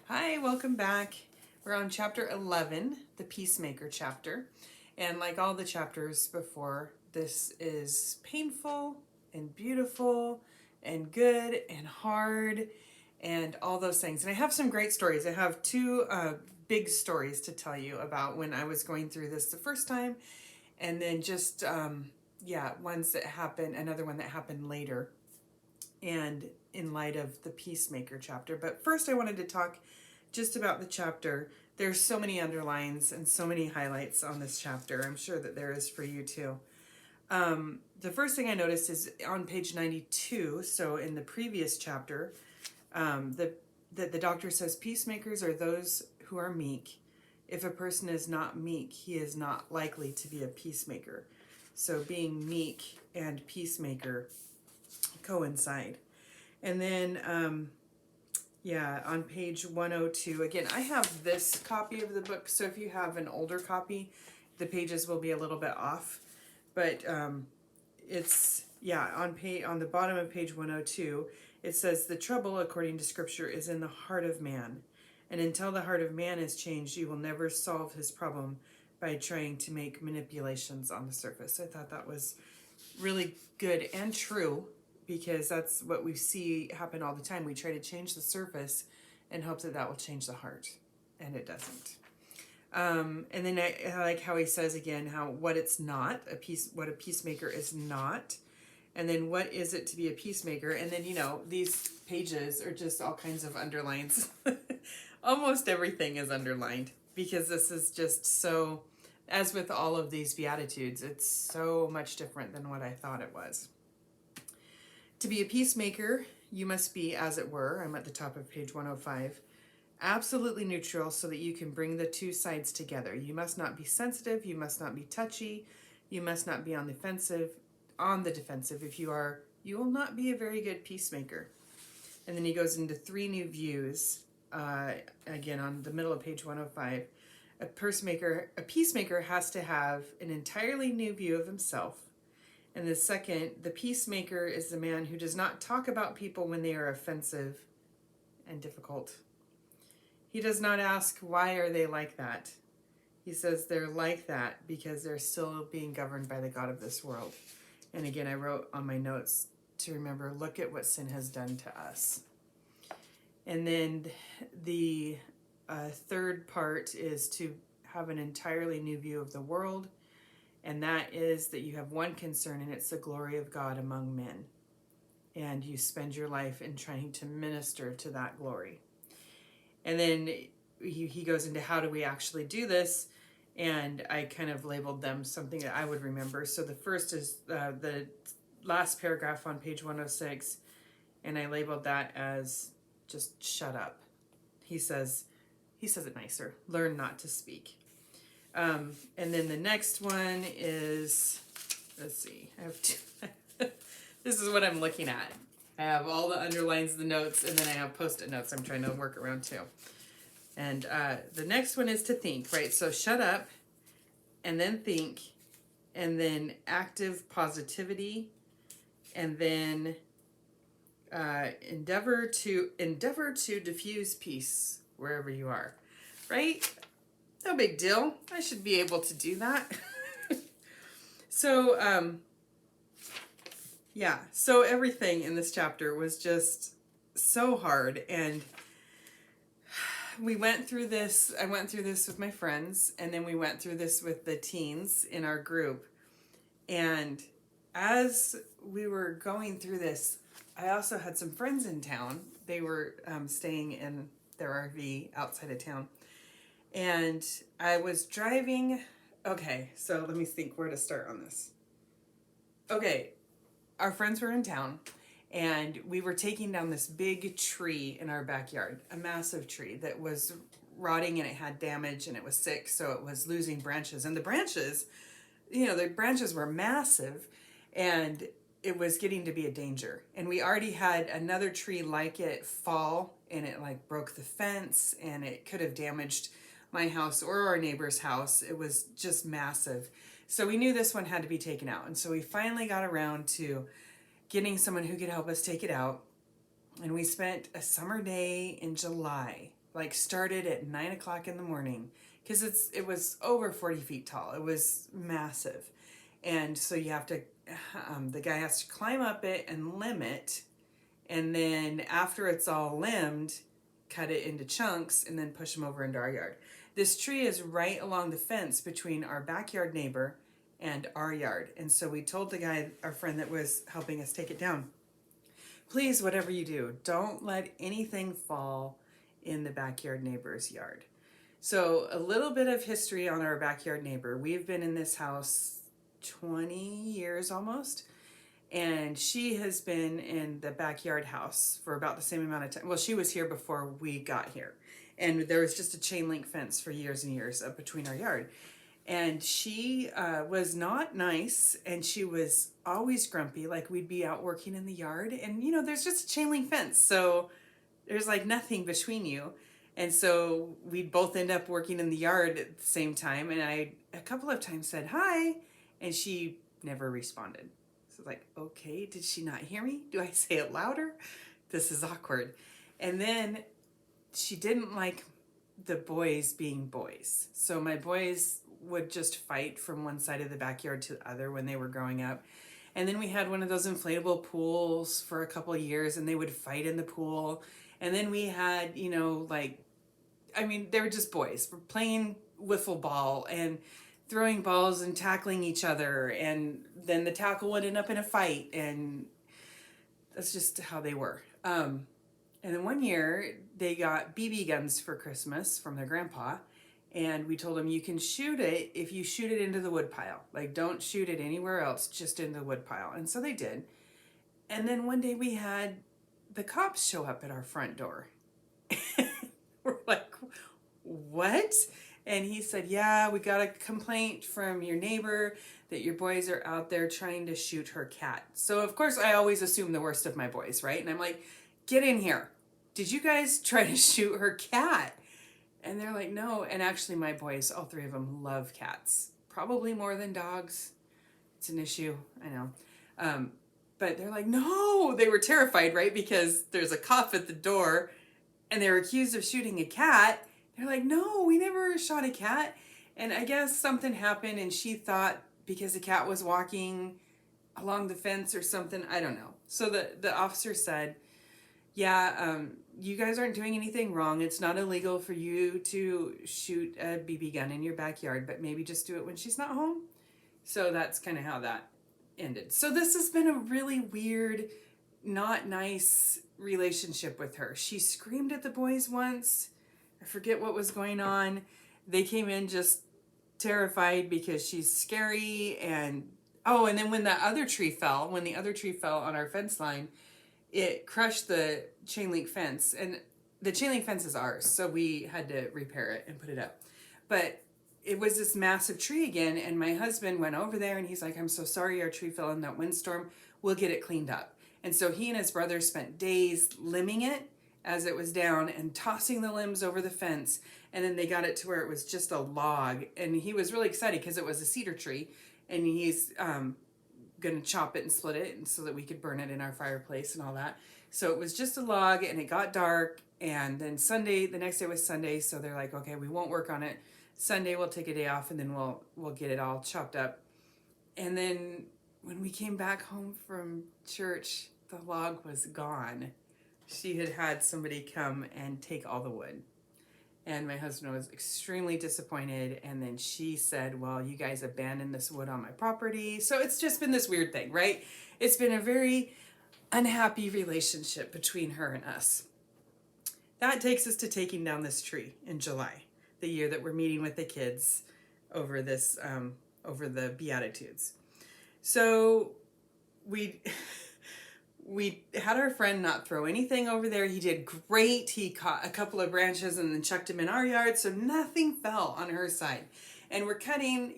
Hi, welcome back. We're on chapter 11, the Peacemaker chapter. And like all the chapters before, this is painful and beautiful and good and hard and all those things. And I have some great stories. I have two big stories to tell you about when I was going through this the first time, and then just, ones that happened, another one that happened later, and in light of the Peacemaker chapter. But first, I wanted to talk just about the chapter. There's so many underlines and so many highlights on this chapter. I'm sure that there is for you too. The first thing I noticed is on page 92. So in the previous chapter, the doctor says peacemakers are those who are meek. If a person is not meek, he is not likely to be a peacemaker. So being meek and peacemaker coincide. And then on page 102, again, I have this copy of the book, so if you have an older copy, the pages will be a little bit off. But on the bottom of page 102, it says, the trouble, according to Scripture, is in the heart of man. And until the heart of man is changed, you will never solve his problem by trying to make manipulations on the surface. I thought that was really good and true, because that's what we see happen all the time. We try to change the surface and hope that will change the heart, and it doesn't. And then I like how he says again what it's not what a peacemaker is not, and then what is it to be a peacemaker. And then these pages are just all kinds of underlines. Almost everything is underlined, because this is just so, as with all of these Beatitudes, it's so much different than what I thought it was. To be a peacemaker, you must be, as it were, I'm at the top of page 105, absolutely neutral, so that you can bring the two sides together. You must not be sensitive, you must not be touchy, you must not be on the defensive. If you are, you will not be a very good peacemaker. And then he goes into three new views, again on the middle of page 105. A peacemaker has to have an entirely new view of himself. And the second, the peacemaker is the man who does not talk about people when they are offensive and difficult. He does not ask, why are they like that? He says they're like that because they're still being governed by the God of this world. And again, I wrote on my notes to remember, look at what sin has done to us. And then the third part is to have an entirely new view of the world. And that is that you have one concern, and it's the glory of God among men. And you spend your life in trying to minister to that glory. And then he goes into how do we actually do this? And I kind of labeled them something that I would remember. So the first is the last paragraph on page 106. And I labeled that as just shut up. He says it nicer. Learn not to speak. And then the next one is, let's see, I have two. This is what I'm looking at. I have all the underlines, the notes, and then I have post-it notes I'm trying to work around too. And the next one is to think, right? So shut up, and then think, and then active positivity, and then endeavor to diffuse peace wherever you are, right? No big deal. I should be able to do that. So everything in this chapter was just so hard. And I went through this with my friends, and then we went through this with the teens in our group. And as we were going through this, I also had some friends in town. They were staying in their RV outside of town. And I was driving. Okay, so let me think where to start on this. Okay, our friends were in town, and we were taking down this big tree in our backyard, a massive tree that was rotting, and it had damage, and it was sick, so it was losing branches. And the branches were massive, and it was getting to be a danger. And we already had another tree like it fall, and it like broke the fence, and it could have damaged my house or our neighbor's house. It was just massive. So we knew this one had to be taken out. And so we finally got around to getting someone who could help us take it out. And we spent a summer day in July like started at 9 o'clock in the morning because it was over 40 feet tall. It was massive. And so you have to, the guy has to climb up it and limb it. And then after it's all limbed, cut it into chunks and then push them over into our yard. This tree is right along the fence between our backyard neighbor and our yard. And so we told the guy, our friend that was helping us take it down, please, whatever you do, don't let anything fall in the backyard neighbor's yard. So a little bit of history on our backyard neighbor. We've been in this house 20 years almost. And she has been in the backyard house for about the same amount of time. Well, she was here before we got here. And there was just a chain link fence for years and years up between our yard. And she was not nice, and she was always grumpy. Like, we'd be out working in the yard, and, there's just a chain link fence. So there's, like, nothing between you. And so we'd both end up working in the yard at the same time. And I, a couple of times, said, hi, and she never responded. So like, okay, did she not hear me? Do I say it louder? This is awkward. And then she didn't like the boys being boys. So my boys would just fight from one side of the backyard to the other when they were growing up. And then we had one of those inflatable pools for a couple of years, and they would fight in the pool. And then we had, they were just boys. We're playing wiffle ball and throwing balls and tackling each other, and then the tackle would end up in a fight, and that's just how they were. And then one year they got BB guns for Christmas from their grandpa, and we told them, you can shoot it if you shoot it into the woodpile. Like, don't shoot it anywhere else, just into the woodpile. And so they did. And then one day we had the cops show up at our front door. We're like, what? And he said, yeah, we got a complaint from your neighbor that your boys are out there trying to shoot her cat. So, of course, I always assume the worst of my boys, right? And I'm like, get in here. Did you guys try to shoot her cat? And they're like, no. And actually, my boys, all three of them, love cats. Probably more than dogs. It's an issue, I know. But they're like, no. They were terrified, right? Because there's a cop at the door, and they were accused of shooting a cat. They're like, no, we never shot a cat. And I guess something happened, and she thought because the cat was walking along the fence or something, I don't know. So the officer said, yeah, you guys aren't doing anything wrong. It's not illegal for you to shoot a BB gun in your backyard, but maybe just do it when she's not home. So that's kind of how that ended. So this has been a really weird, not nice relationship with her. She screamed at the boys once. I forget what was going on. They came in just terrified because she's scary. And then when the other tree fell on our fence line, it crushed the chain link fence. And the chain link fence is ours, so we had to repair it and put it up. But it was this massive tree again, and my husband went over there, and he's like, I'm so sorry our tree fell in that windstorm. We'll get it cleaned up. And so he and his brother spent days limbing it as it was down and tossing the limbs over the fence. And then they got it to where it was just a log. And he was really excited because it was a cedar tree. And he's going to chop it and split it and so that we could burn it in our fireplace and all that. So it was just a log, and it got dark. And then the next day was Sunday. So they're like, okay, we won't work on it. Sunday we'll take a day off, and then we'll get it all chopped up. And then when we came back home from church, the log was gone. She had somebody come and take all the wood. And my husband was extremely disappointed. And then she said, well, you guys abandoned this wood on my property. So it's just been this weird thing, right? It's been a very unhappy relationship between her and us. That takes us to taking down this tree in July, the year that we're meeting with the kids over this, over the Beatitudes. So we had our friend not throw anything over there. He did great. He caught a couple of branches and then chucked them in our yard, so nothing fell on her side. And we're cutting,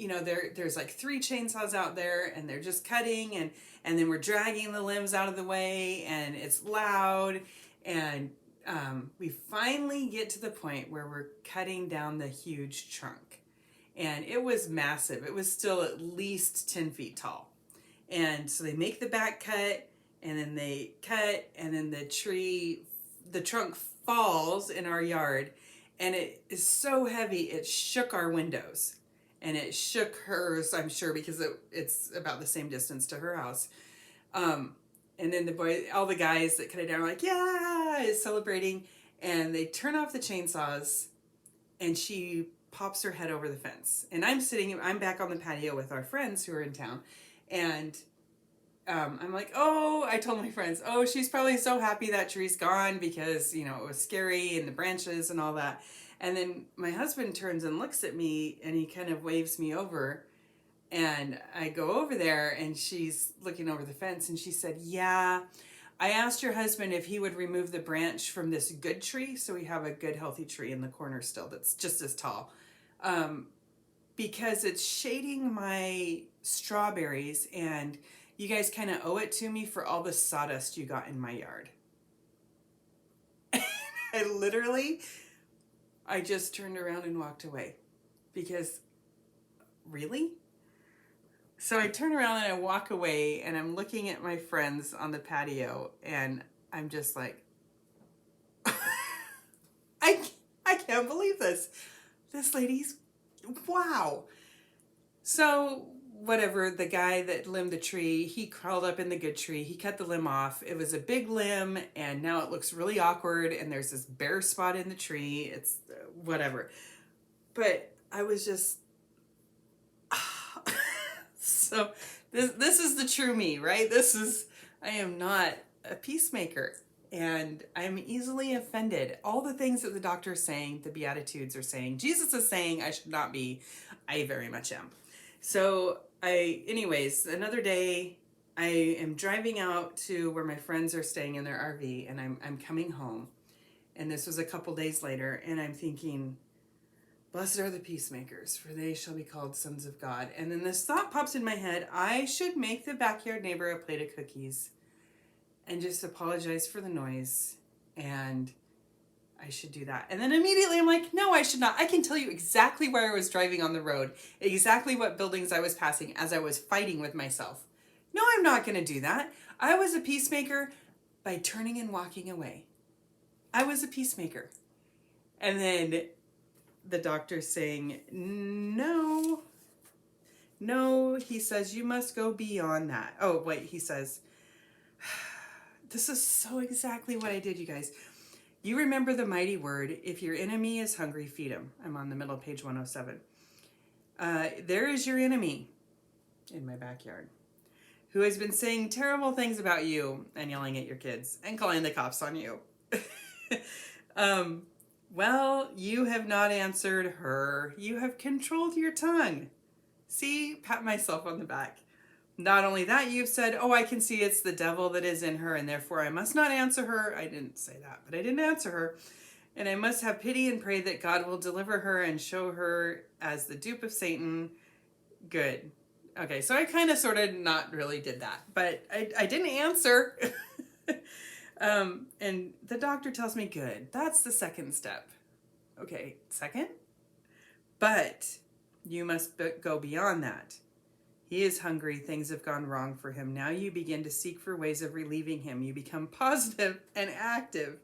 there's like 3 chainsaws out there, and they're just cutting, and then we're dragging the limbs out of the way, and it's loud. And we finally get to the point where we're cutting down the huge trunk. And it was massive. It was still at least 10 feet tall. And so they make the back cut, and then they cut, and then the trunk falls in our yard, and it is so heavy it shook our windows, and it shook hers, I'm sure, because it's about the same distance to her house. And then all the guys that cut it down are like, yeah, is celebrating, and they turn off the chainsaws, and she pops her head over the fence. And I'm back on the patio with our friends who are in town, and I'm like, oh, I told my friends, oh, she's probably so happy that tree's gone because, it was scary and the branches and all that. And then my husband turns and looks at me, and he kind of waves me over, and I go over there, and she's looking over the fence, and she said, yeah, I asked your husband if he would remove the branch from this good tree, so we have a good healthy tree in the corner still that's just as tall, because it's shading my strawberries, and you guys kind of owe it to me for all the sawdust you got in my yard. I just turned around and walked away because, really? So I turn around and I walk away, and I'm looking at my friends on the patio, and I'm just like, I can't believe this. This lady's, wow. So whatever, the guy that limbed the tree, he crawled up in the good tree. He cut the limb off. It was a big limb, and now it looks really awkward, and there's this bare spot in the tree. It's whatever. But I was just, so this is the true me, right? I am not a peacemaker, and I'm easily offended. All the things that the doctor is saying, the Beatitudes are saying, Jesus is saying I should not be, I very much am. So anyways, another day, I am driving out to where my friends are staying in their RV, and I'm coming home, and this was a couple days later, and I'm thinking, blessed are the peacemakers, for they shall be called sons of God. And then this thought pops in my head, I should make the backyard neighbor a plate of cookies and just apologize for the noise, and I should do that. And then immediately I'm like, no, I should not. I can tell you exactly where I was driving on the road, exactly what buildings I was passing as I was fighting with myself. No, I'm not going to do that. I was a peacemaker by turning and walking away. I was a peacemaker. And then the doctor's saying, no, he says, you must go beyond that. Oh, wait, he says, this is so exactly what I did, you guys. You remember the mighty word, if your enemy is hungry, feed him. I'm on the middle of page 107. There is your enemy in my backyard who has been saying terrible things about you and yelling at your kids and calling the cops on you. Well, you have not answered her. You have controlled your tongue. See, pat myself on the back. Not only that, you've said, oh, I can see it's the devil that is in her, and therefore I must not answer her. I didn't say that, but I didn't answer her. And I must have pity and pray that God will deliver her and show her as the dupe of Satan. Good. Okay, so I kind of sort of not really did that, but I didn't answer. And the doctor tells me, good, that's the second step. Okay, second? But you must go beyond that. He is hungry. Things have gone wrong for him. Now you begin to seek for ways of relieving him. You become positive and active.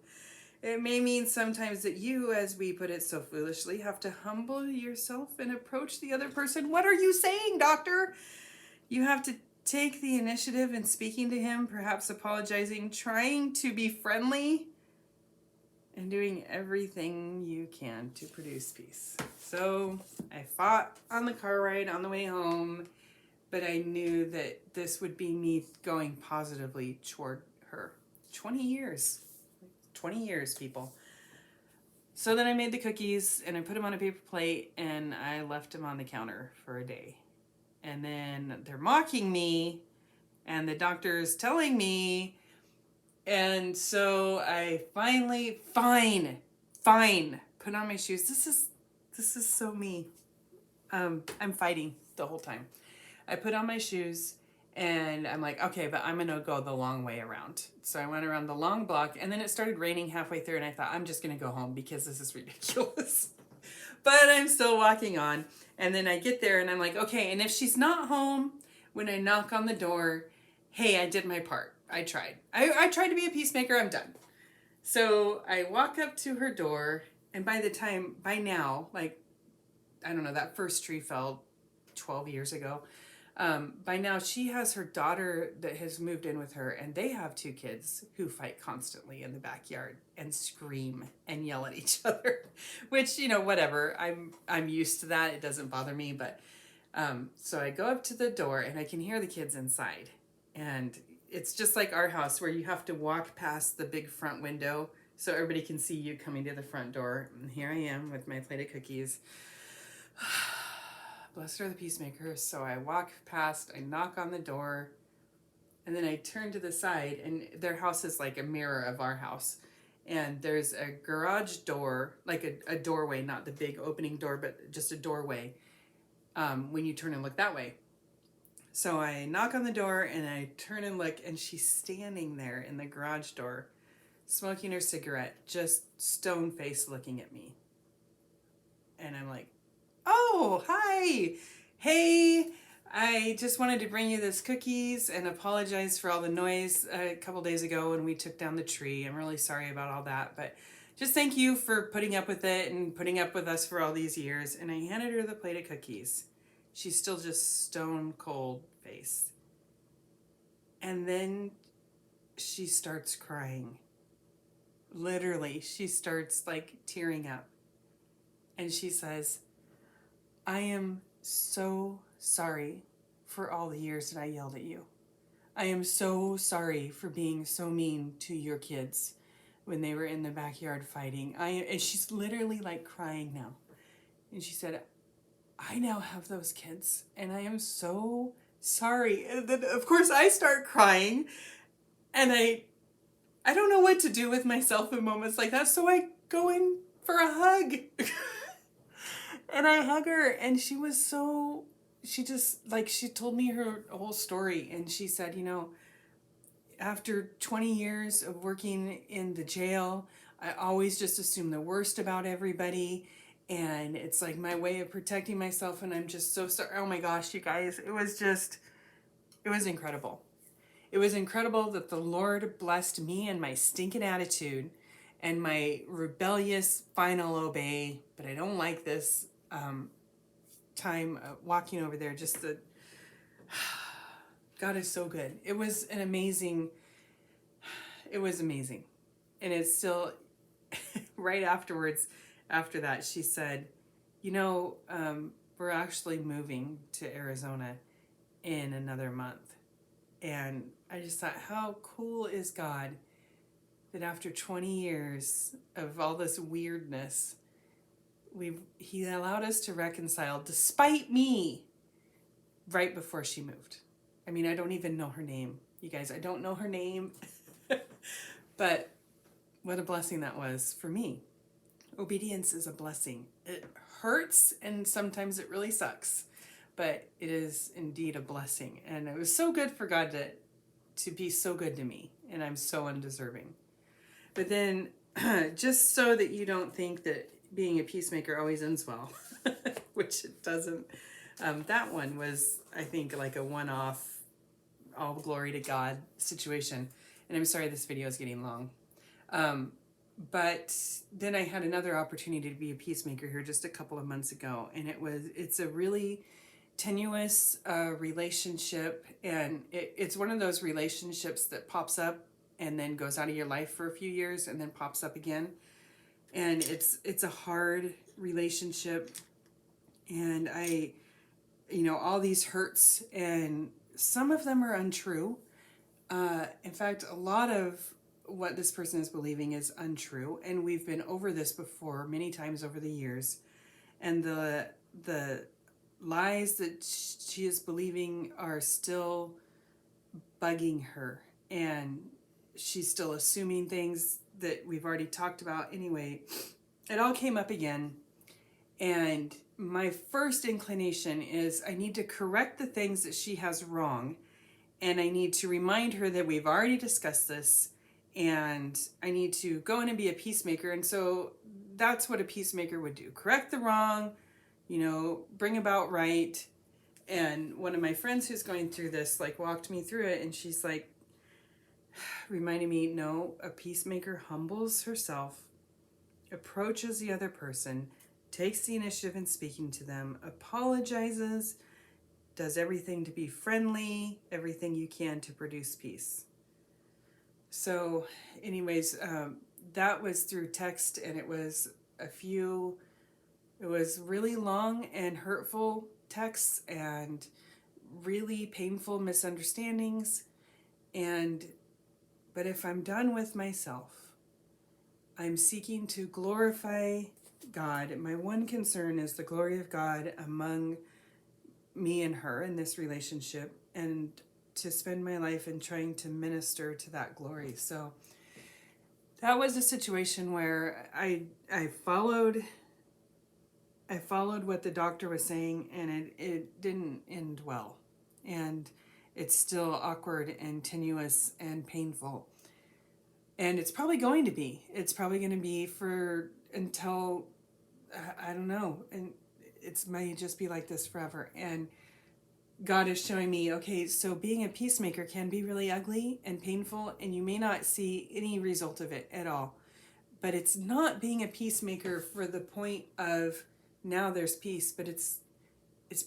It may mean sometimes that you, as we put it so foolishly, have to humble yourself and approach the other person. What are you saying, doctor? You have to take the initiative in speaking to him, perhaps apologizing, trying to be friendly, and doing everything you can to produce peace. So I fought on the car ride on the way home, but I knew that this would be me going positively toward her. 20 years, people. So then I made the cookies, and I put them on a paper plate, and I left them on the counter for a day. And then they're mocking me, and the doctor's telling me, and so I finally, fine, put on my shoes. This is so me. I'm fighting the whole time. I put on my shoes, and I'm like, okay, but I'm gonna go the long way around. So I went around the long block, and then it started raining halfway through, and I thought, I'm just gonna go home because this is ridiculous. But I'm still walking on, and then I get there, and I'm like, okay, and if she's not home when I knock on the door, hey, I did my part. I tried. I tried to be a peacemaker. I'm done. So I walk up to her door, and by now, like, I don't know, that first tree fell 12 years ago. By now, she has her daughter that has moved in with her, and they have two kids who fight constantly in the backyard and scream and yell at each other, which, whatever. I'm used to that. It doesn't bother me. But so I go up to the door, and I can hear the kids inside. And it's just like our house where you have to walk past the big front window so everybody can see you coming to the front door. And here I am with my plate of cookies. Blessed are the peacemakers. So I walk past, I knock on the door, and then I turn to the side, and their house is like a mirror of our house. And there's a garage door, like a doorway, not the big opening door, but just a doorway when you turn and look that way. So I knock on the door, and I turn and look, and she's standing there in the garage door, smoking her cigarette, just stone-faced looking at me. And I'm like, oh, hi. Hey, I just wanted to bring you this cookies and apologize for all the noise a couple days ago when we took down the tree. I'm really sorry about all that, but just thank you for putting up with it and putting up with us for all these years. And I handed her the plate of cookies. She's still just stone cold face. And then she starts crying. Literally, she starts like tearing up. And she says, I am so sorry for all the years that I yelled at you. I am so sorry for being so mean to your kids when they were in the backyard fighting. And she's literally like crying now. And she said, I now have those kids, and I am so sorry. And then, of course, I start crying, and I don't know what to do with myself in moments like that, so I go in for a hug. And I hug her, and she told me her whole story, and she said, after 20 years of working in the jail, I always just assume the worst about everybody. And it's like my way of protecting myself. And I'm just so sorry. Oh my gosh, you guys, it was incredible. It was incredible that the Lord blessed me and my stinking attitude and my rebellious final obey. But I don't like this time walking over there. God is so good. It was amazing. And it's still right afterwards. After that, she said, we're actually moving to Arizona in another month. And I just thought, how cool is God that after 20 years of all this weirdness, he allowed us to reconcile despite me right before she moved. I mean, I don't even know her name. You guys, I don't know her name. But what a blessing that was for me. Obedience is a blessing. It hurts, and sometimes it really sucks, but it is indeed a blessing. And it was so good for God to be so good to me, and I'm so undeserving. But then, just so that you don't think that being a peacemaker always ends well, which it doesn't, that one was, I think, like a one-off, all glory to God situation. And I'm sorry this video is getting long. But then I had another opportunity to be a peacemaker here just a couple of months ago, and it's a really tenuous relationship, and it's one of those relationships that pops up and then goes out of your life for a few years and then pops up again, and it's a hard relationship, and all these hurts, and some of them are untrue. In fact, a lot of what this person is believing is untrue, and we've been over this before many times over the years, and the lies that she is believing are still bugging her, and she's still assuming things that we've already talked about. Anyway, it all came up again, and my first inclination is I need to correct the things that she has wrong, and I need to remind her that we've already discussed this, and I need to go in and be a peacemaker. And so that's what a peacemaker would do. Correct the wrong, bring about right. And one of my friends who's going through this, walked me through it, and she's like, reminding me, no, a peacemaker humbles herself, approaches the other person, takes the initiative in speaking to them, apologizes, does everything to be friendly, everything you can to produce peace. So anyways, that was through text, and it was really long and hurtful texts and really painful misunderstandings. But if I'm done with myself, I'm seeking to glorify God. My one concern is the glory of God among me and her in this relationship, and to spend my life in trying to minister to that glory. So that was a situation where I followed what the doctor was saying, and it didn't end well. And it's still awkward and tenuous and painful. And it's probably going to be. It's probably going to be for until, I don't know, and it may just be like this forever. And God is showing me, okay, so being a peacemaker can be really ugly and painful, and you may not see any result of it at all. But it's not being a peacemaker for the point of now there's peace, but it's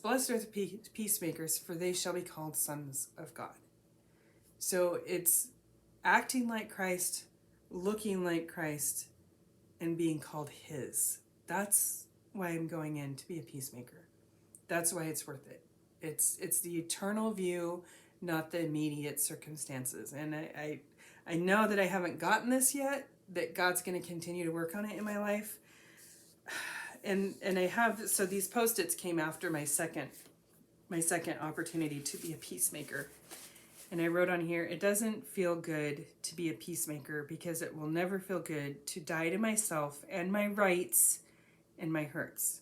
blessed are the peacemakers, for they shall be called sons of God. So it's acting like Christ, looking like Christ, and being called his. That's why I'm going in to be a peacemaker. That's why it's worth it. It's the eternal view, not the immediate circumstances. And I know that I haven't gotten this yet, that God's going to continue to work on it in my life. And I have, so these Post-its came after my second opportunity to be a peacemaker. And I wrote on here, it doesn't feel good to be a peacemaker because it will never feel good to die to myself and my rights and my hurts.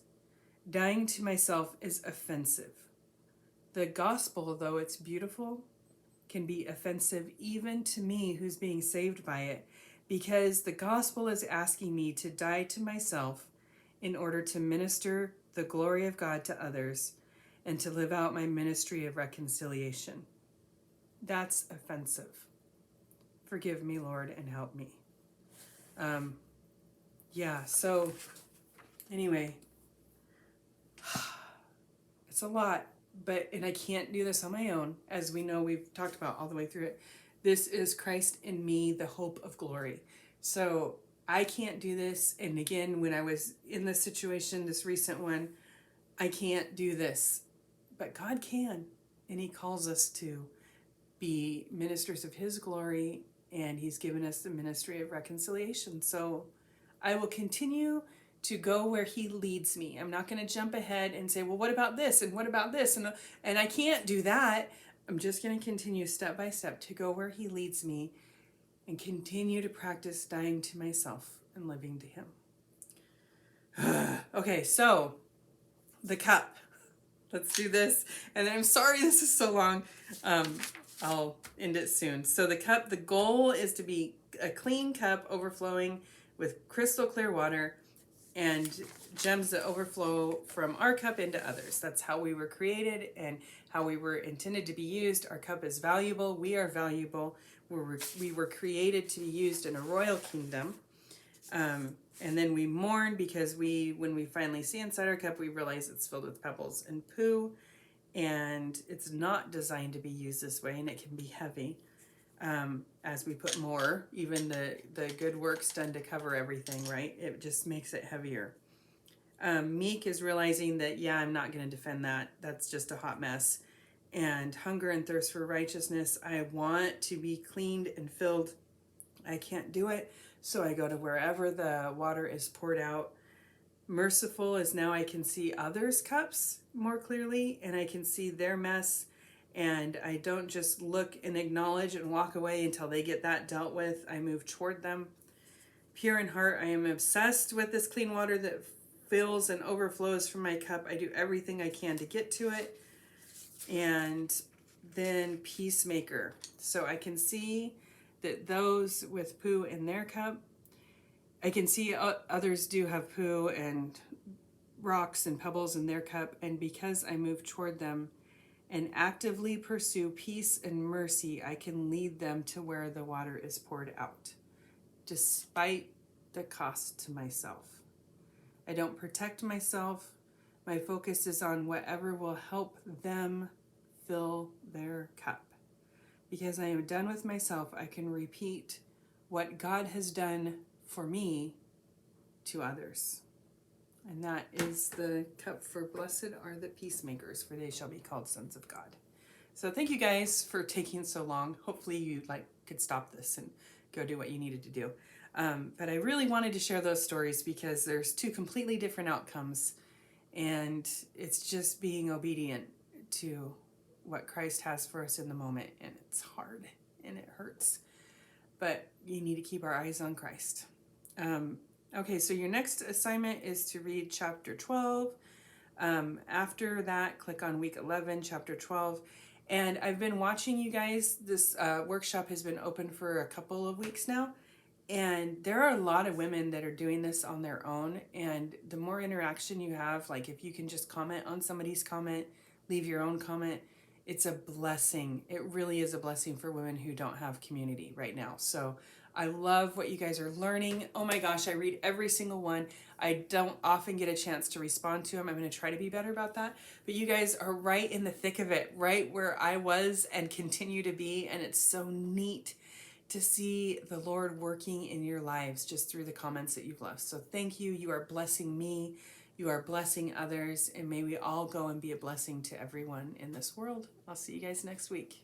Dying to myself is offensive. The gospel, though it's beautiful, can be offensive even to me who's being saved by it, because the gospel is asking me to die to myself in order to minister the glory of God to others and to live out my ministry of reconciliation. That's offensive. Forgive me, Lord, and help me. So anyway, it's a lot, and I can't do this on my own, as we know, we've talked about all the way through it. This is Christ in me, the hope of glory. So I can't do this. And again, when I was in this situation, this recent one, I can't do this, but God can, and he calls us to be ministers of his glory, and he's given us the ministry of reconciliation. So I will continue to go where he leads me. I'm not going to jump ahead and say, well, what about this? And what about this? And I can't do that. I'm just going to continue step by step to go where he leads me and continue to practice dying to myself and living to him. Okay, so the cup. Let's do this. And I'm sorry this is so long. I'll end it soon. So the cup, the goal is to be a clean cup overflowing with crystal clear water and gems that overflow from our cup into others. That's how we were created and how we were intended to be used. Our cup is valuable. We are valuable. We were created to be used in a royal kingdom. And then we mourn because when we finally see inside our cup, we realize it's filled with pebbles and poo. And it's not designed to be used this way, and it can be heavy as we put more, even the good works done to cover everything, right? It just makes it heavier. Meek is realizing that, I'm not going to defend that. That's just a hot mess. And hunger and thirst for righteousness. I want to be cleaned and filled. I can't do it, so I go to wherever the water is poured out. Merciful is now I can see others' cups more clearly, and I can see their mess, and I don't just look and acknowledge and walk away until they get that dealt with. I move toward them. Pure in heart, I am obsessed with this clean water that fills and overflows from my cup. I do everything I can to get to it. And then peacemaker. So I can see that those with poo in their cup, I can see others do have poo and rocks and pebbles in their cup, and because I move toward them and actively pursue peace and mercy, I can lead them to where the water is poured out, despite the cost to myself. I don't protect myself. My focus is on whatever will help them fill their cup. Because I am done with myself, I can repeat what God has done for me to others. And that is the cup for blessed are the peacemakers, for they shall be called sons of God. So thank you guys for taking so long. Hopefully you could stop this and go do what you needed to do. But I really wanted to share those stories because there's two completely different outcomes, and it's just being obedient to what Christ has for us in the moment. And it's hard and it hurts, but you need to keep our eyes on Christ. Okay, so your next assignment is to read chapter 12. After that, click on week 11, chapter 12. And I've been watching you guys. This workshop has been open for a couple of weeks now. And there are a lot of women that are doing this on their own. And the more interaction you have, like if you can just comment on somebody's comment, leave your own comment, it's a blessing. It really is a blessing for women who don't have community right now. So I love what you guys are learning. Oh my gosh, I read every single one. I don't often get a chance to respond to them. I'm going to try to be better about that. But you guys are right in the thick of it, right where I was and continue to be. And it's so neat to see the Lord working in your lives just through the comments that you've left. So thank you. You are blessing me. You are blessing others. And may we all go and be a blessing to everyone in this world. I'll see you guys next week.